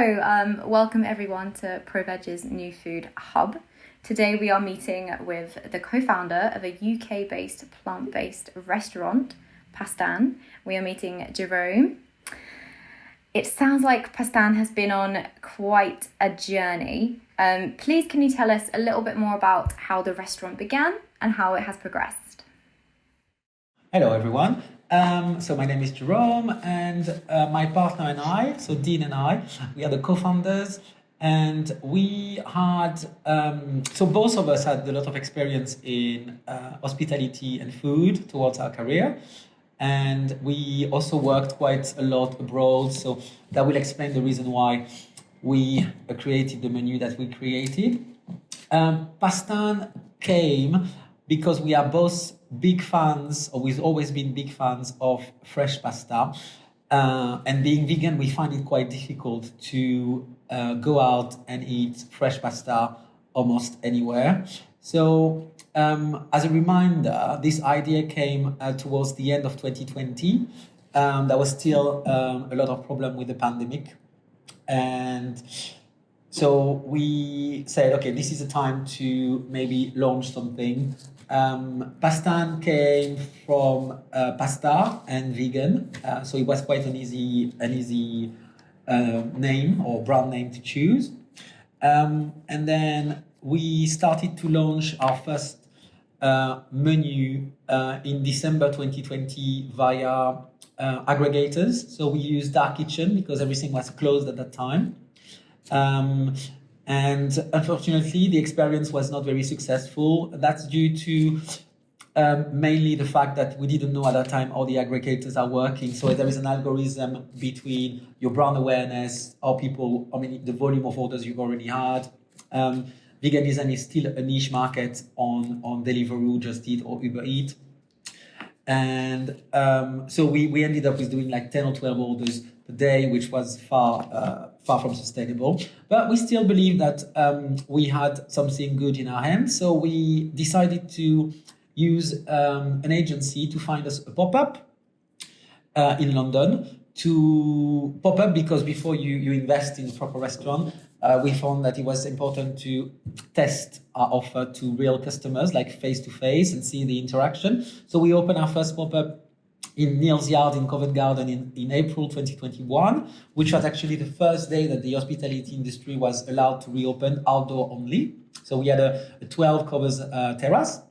Welcome everyone to ProVeg's New Food Hub. Today we are meeting with the co-founder of a UK-based plant-based restaurant, Pastan. We are meeting Jérôme. It sounds like Pastan has been on quite a journey. Please can you tell us a little bit more about how the restaurant began and how it has progressed? Hello everyone. So my name is Jérôme, and my partner and I, so Dean and I, we are the co-founders, and we had, so both of us had a lot of experience in hospitality and food towards our career, and we also worked quite a lot abroad, so that will explain the reason why we created the menu that we created. Pastan came because we are both big fans, or we've always been big fans of fresh pasta. And being vegan, we find it quite difficult to go out and eat fresh pasta almost anywhere. So as a reminder, this idea came towards the end of 2020. There was still a lot of problem with the pandemic. And so we said, okay, this is the time to maybe launch something. Pastan came from pasta and vegan, so it was quite an easy name or brand name to choose. And then we started to launch our first menu in December 2020 via aggregators. So we used Dark Kitchen because everything was closed at that time. And unfortunately, the experience was not very successful. That's due to mainly the fact that we didn't know at that time how the aggregators are working. So there is an algorithm between your brand awareness, the volume of orders you've already had. Veganism is still a niche market on Deliveroo, Just Eat, or Uber Eat. And so we ended up with doing like 10 or 12 orders per day, which was far from sustainable. But we still believe that we had something good in our hands. So we decided to use an agency to find us a pop-up in London. To pop up because before you invest in a proper restaurant, we found that it was important to test our offer to real customers, like face-to-face, and see the interaction. So we opened our first pop-up in Neal's Yard in Covent Garden in April 2021, which was actually the first day that the hospitality industry was allowed to reopen outdoor only. So we had a 12 covers terrace.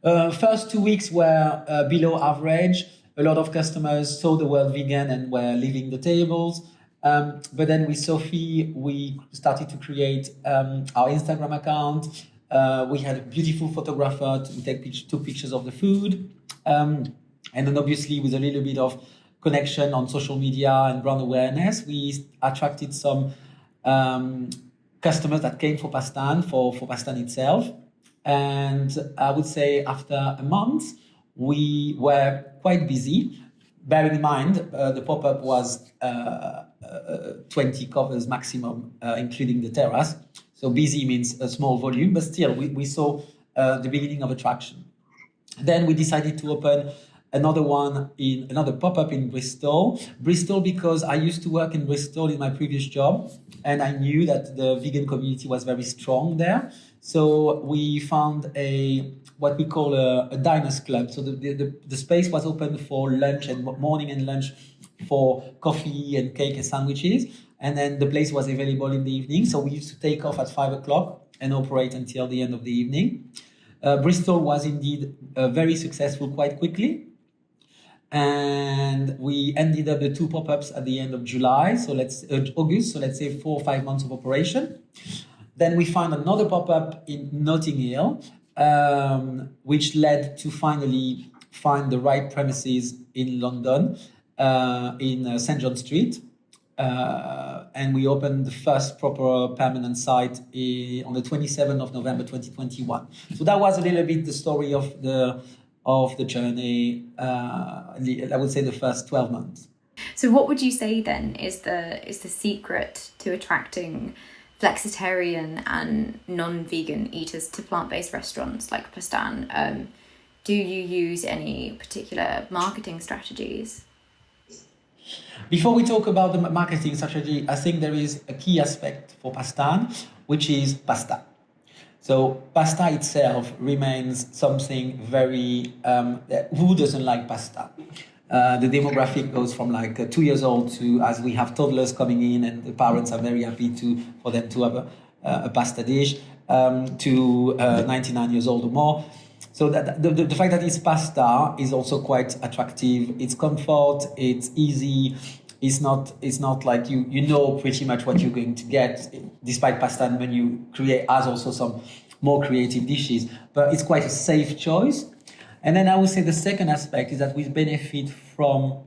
First 2 weeks were below average. A lot of customers saw the word vegan and were leaving the tables. But then with Sophie, we started to create our Instagram account. We had a beautiful photographer to took pictures of the food. And then obviously with a little bit of connection on social media and brand awareness, we attracted some customers that came for Pastan, for Pastan itself. And I would say after a month, we were quite busy. Bearing in mind, the pop-up was 20 covers maximum, including the terrace. So busy means a small volume, but still we saw the beginning of attraction. Then we decided to open another pop-up in Bristol because I used to work in Bristol in my previous job, and I knew that the vegan community was very strong there. So we found what we call a diners club. So the space was open for lunch and morning and lunch for coffee and cake and sandwiches, and then the place was available in the evening. So we used to take off at 5 o'clock and operate until the end of the evening. Bristol was indeed very successful quite quickly. And we ended up the 2 pop-ups at the end of July, August, so let's say 4 or 5 months of operation. Then we found another pop-up in Notting Hill, which led to finally find the right premises in London, in St. John Street. And we opened the first proper permanent site on the 27th of November 2021. So that was a little bit the story of the journey, I would say the first 12 months. So what would you say then is the secret to attracting flexitarian and non-vegan eaters to plant-based restaurants like Pastan? Do you use any particular marketing strategies? Before we talk about the marketing strategy, I think there is a key aspect for Pastan, which is pasta. So pasta itself remains something very, who doesn't like pasta? The demographic goes from like 2 years old to, as we have toddlers coming in and the parents are very happy for them to have a pasta dish, to 99 years old or more. So that the fact that it's pasta is also quite attractive. It's comfort, it's easy. It's not like you know pretty much what you're going to get, despite pasta menu has also some more creative dishes, but it's quite a safe choice. And then I would say the second aspect is that we benefit from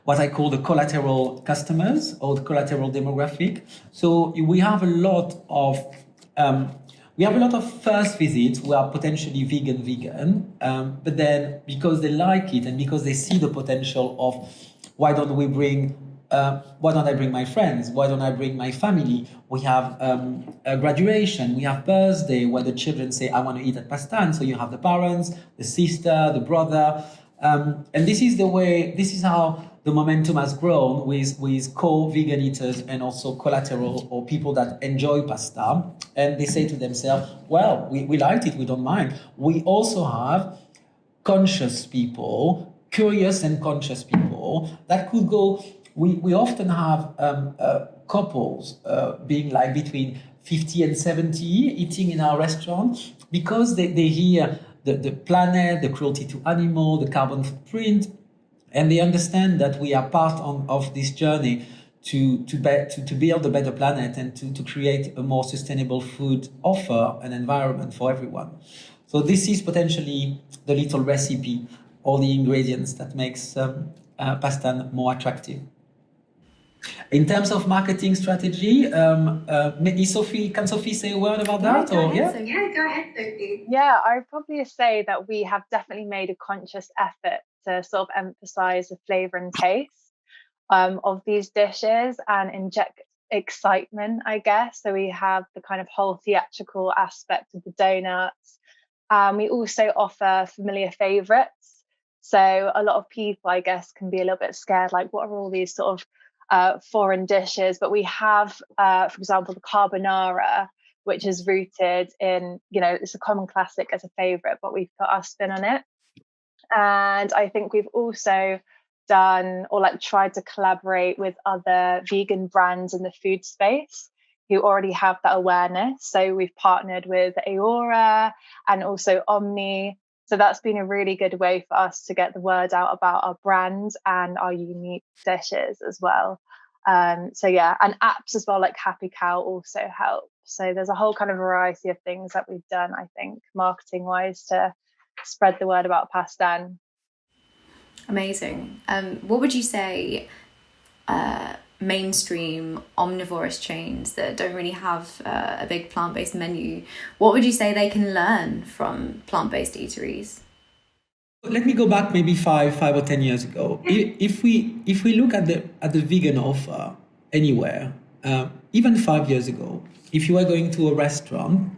what I call the collateral customers or the collateral demographic. So we have a lot of first visits who are potentially vegan, but then because they like it and because they see the potential of why don't I bring my friends? Why don't I bring my family? We have a graduation, we have birthday where the children say, I want to eat at Pastan. So you have the parents, the sister, the brother. And this is how the momentum has grown with co-vegan eaters and also collateral or people that enjoy pasta. And they say to themselves, well, we liked it, we don't mind. We also have conscious people, curious and conscious people that could go. We often have couples being like between 50 and 70 eating in our restaurant because they hear the planet, the cruelty to animal, the carbon footprint, and they understand that we are part of this journey to build a better planet and to create a more sustainable food offer and environment for everyone. So this is potentially the little recipe or the ingredients that makes Pastan more attractive. In terms of marketing strategy, can Sophie say a word about that? Go ahead, Sophie. Yeah, I would probably say that we have definitely made a conscious effort to sort of emphasize the flavor and taste of these dishes and inject excitement, I guess. So we have the kind of whole theatrical aspect of the donuts. We also offer familiar favorites. So a lot of people, I guess, can be a little bit scared, like what are all these sort of foreign dishes? But we have, for example, the carbonara, which is rooted in, it's a common classic as a favorite, but we've put our spin on it. And I think we've also done or tried to collaborate with other vegan brands in the food space who already have that awareness. So we've partnered with Aora and also Omni. So that's been a really good way for us to get the word out about our brand and our unique dishes as well. And apps as well, like Happy Cow also help. So there's a whole kind of variety of things that we've done, I think, marketing wise to spread the word about Pastan. Amazing. What would you say mainstream omnivorous chains that don't really have a big plant-based menu, what would you say they can learn from plant-based eateries? Let me go back maybe five or 10 years ago. If we look at the vegan offer anywhere, even 5 years ago, if you were going to a restaurant,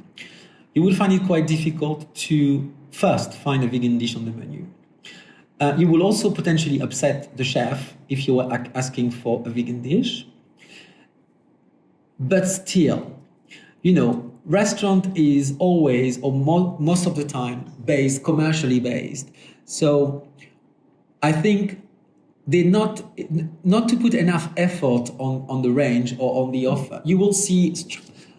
you will find it quite difficult to first find a vegan dish on the menu. You will also potentially upset the chef if you were asking for a vegan dish. But still, restaurant is always, or most of the time, commercially based. So I think they're not to put enough effort on the range or on the offer. You will see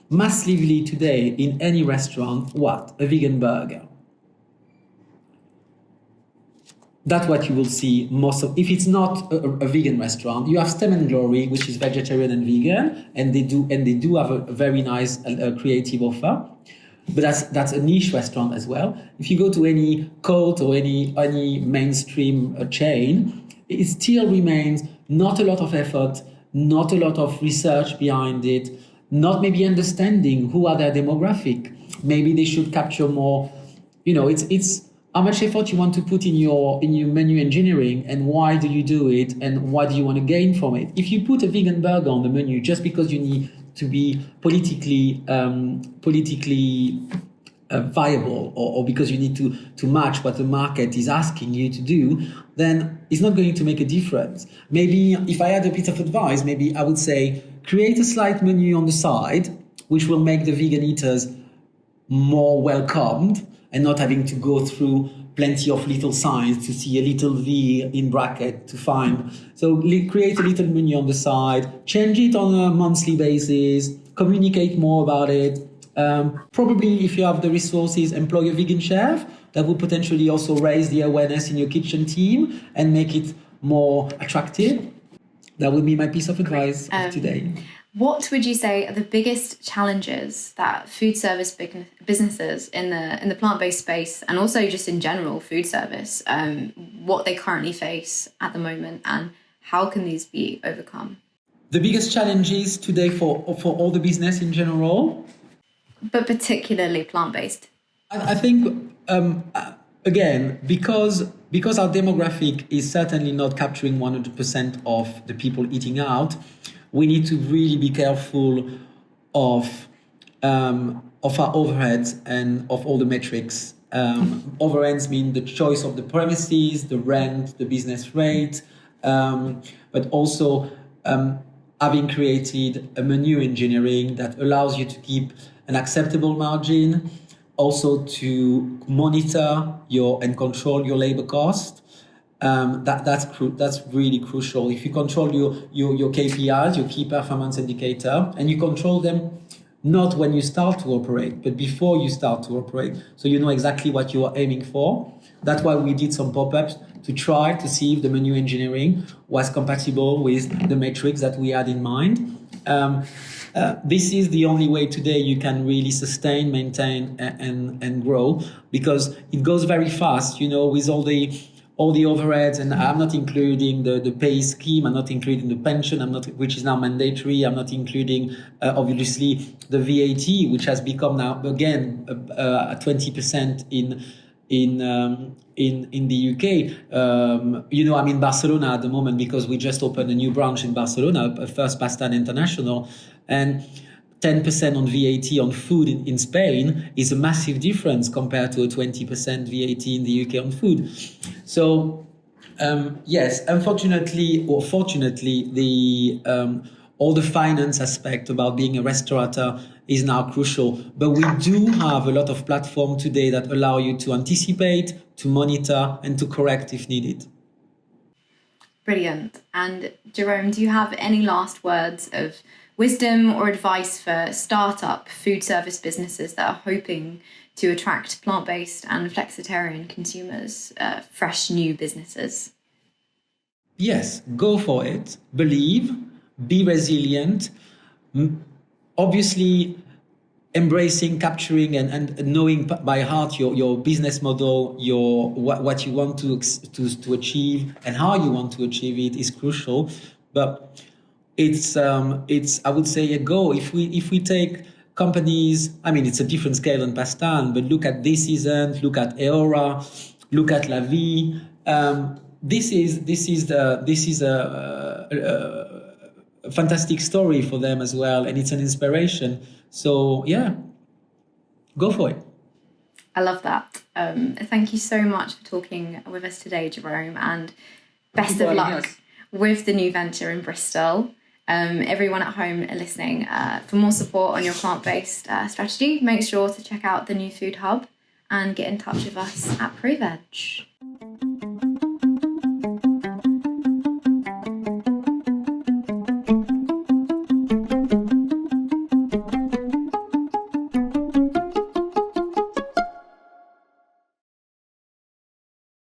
massively today in any restaurant, a vegan burger. That's what you will see most of. If it's not a vegan restaurant, you have Stem and Glory, which is vegetarian and vegan, and they do have a very nice creative offer. But that's a niche restaurant as well. If you go to any cult or any mainstream chain, it still remains not a lot of effort, not a lot of research behind it, not maybe understanding who are their demographic. Maybe they should capture more. It's how much effort you want to put in your menu engineering, and why do you do it, and what do you want to gain from it? If you put a vegan burger on the menu just because you need to be politically viable, or because you need to match what the market is asking you to do, then it's not going to make a difference. Maybe if I had a bit of advice, maybe I would say create a slight menu on the side, which will make the vegan eaters more welcomed and not having to go through plenty of little signs to see a little V in bracket to find. So create a little menu on the side, change it on a monthly basis, communicate more about it. Probably if you have the resources, employ a vegan chef. That would potentially also raise the awareness in your kitchen team and make it more attractive. That would be my piece of advice of today. What would you say are the biggest challenges that food service businesses in the plant-based space, and also just in general food service, what they currently face at the moment, and how can these be overcome? The biggest challenges today for all the business in general, but particularly plant-based. I think again, because our demographic is certainly not capturing 100% of the people eating out, we need to really be careful of our overheads and of all the metrics. Overheads mean the choice of the premises, the rent, the business rate, but also having created a menu engineering that allows you to keep an acceptable margin, also to monitor and control your labor cost. That's really crucial. If you control your KPIs, your key performance indicator, and you control them not when you start to operate, but before you start to operate, so you know exactly what you are aiming for. That's why we did some pop-ups to try to see if the menu engineering was compatible with the metrics that we had in mind. This is the only way today you can really sustain, maintain, and grow, because it goes very fast, with all the overheads, and I'm not including the pay scheme, I'm not including the pension, which is now mandatory, I'm not including obviously the VAT, which has become now again 20% in the UK. I'm in Barcelona at the moment because we just opened a new branch in Barcelona, first Pastan International, and 10% on VAT on food in Spain is a massive difference compared to a 20% VAT in the UK on food. So, yes, unfortunately or fortunately, all the finance aspect about being a restaurateur is now crucial. But we do have a lot of platforms today that allow you to anticipate, to monitor, and to correct if needed. Brilliant. And Jérôme, do you have any last words of wisdom or advice for startup food service businesses that are hoping to attract plant-based and flexitarian consumers, fresh new businesses? Yes, go for it. Believe, be resilient. Obviously, embracing, capturing, and knowing by heart your business model, what you want to achieve and how you want to achieve it is crucial. But it's I would say a go. If we take companies, it's a different scale than Pastan, but look at This Isn't, look at Eora, look at La Vie. This is a fantastic story for them as well, and it's an inspiration. So yeah, go for it. I love that. Thank you so much for talking with us today, Jérôme, and best of luck with the new venture in Bristol. Everyone at home listening, for more support on your plant-based strategy, make sure to check out the new food hub and get in touch with us at ProVeg.